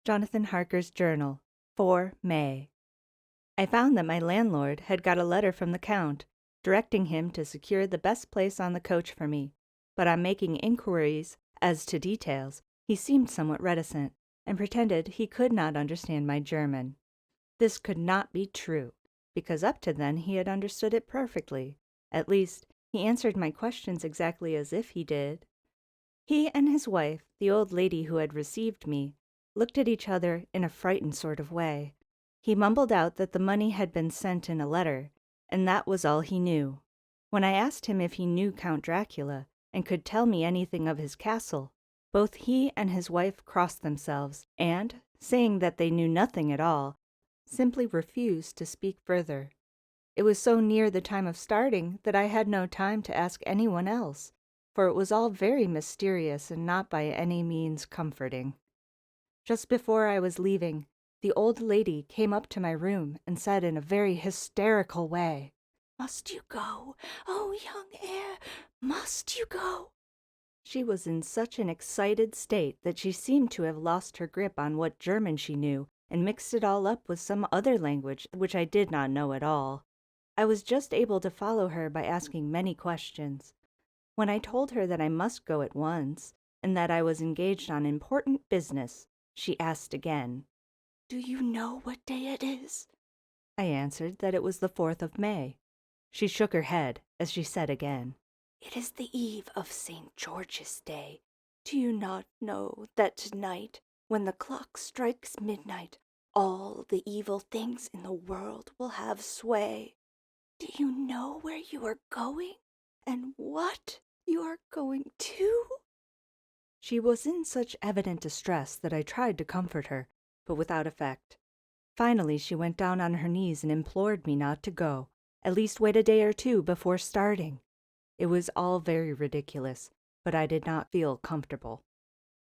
Jonathan Harker's Journal, 4 May. I found that my landlord had got a letter from the Count, directing him to secure the best place on the coach for me, but on making inquiries as to details, he seemed somewhat reticent, and pretended he could not understand my German. This could not be true, because up to then he had understood it perfectly. At least, he answered my questions exactly as if he did. He and his wife, the old lady who had received me, looked at each other in a frightened sort of way. He mumbled out that the money had been sent in a letter, and that was all he knew. When I asked him if he knew Count Dracula, and could tell me anything of his castle, both he and his wife crossed themselves, and, saying that they knew nothing at all, simply refused to speak further. It was so near the time of starting that I had no time to ask anyone else, for it was all very mysterious and not by any means comforting. Just before I was leaving, the old lady came up to my room and said in a very hysterical way, "Must you go? Oh, young heir, must you go?" She was in such an excited state that she seemed to have lost her grip on what German she knew and mixed it all up with some other language which I did not know at all. I was just able to follow her by asking many questions. When I told her that I must go at once, and that I was engaged on important business, she asked again, "Do you know what day it is?" I answered that it was the 4th of May. She shook her head as she said again, "It is the eve of St. George's Day. Do you not know that tonight, when the clock strikes midnight, all the evil things in the world will have sway? Do you know where you are going, and what you are going to?" She was in such evident distress that I tried to comfort her, but without effect. Finally she went down on her knees and implored me not to go, at least wait a day or two before starting. It was all very ridiculous, but I did not feel comfortable.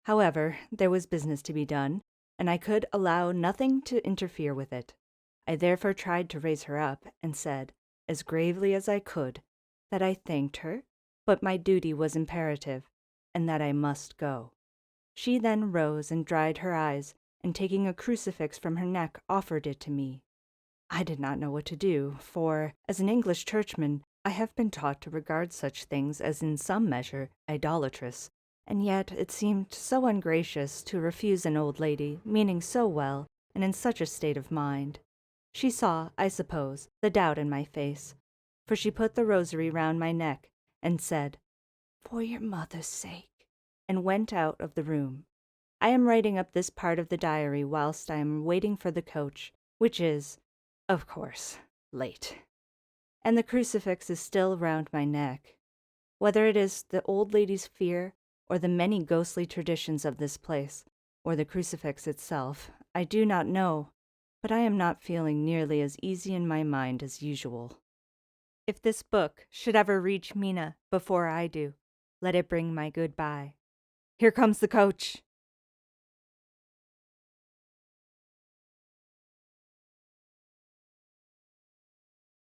However, there was business to be done, and I could allow nothing to interfere with it. I therefore tried to raise her up, and said, as gravely as I could, that I thanked her, but my duty was imperative, and that I must go. She then rose and dried her eyes, and taking a crucifix from her neck, offered it to me. I did not know what to do, for, as an English churchman, I have been taught to regard such things as in some measure idolatrous, and yet it seemed so ungracious to refuse an old lady, meaning so well, and in such a state of mind. She saw, I suppose, the doubt in my face, for she put the rosary round my neck, and said, "For your mother's sake," and went out of the room. I am writing up this part of the diary whilst I am waiting for the coach, which is, of course, late. And the crucifix is still round my neck. Whether it is the old lady's fear, or the many ghostly traditions of this place, or the crucifix itself, I do not know, but I am not feeling nearly as easy in my mind as usual. If this book should ever reach Mina before I do, let it bring my goodbye. Here comes the coach!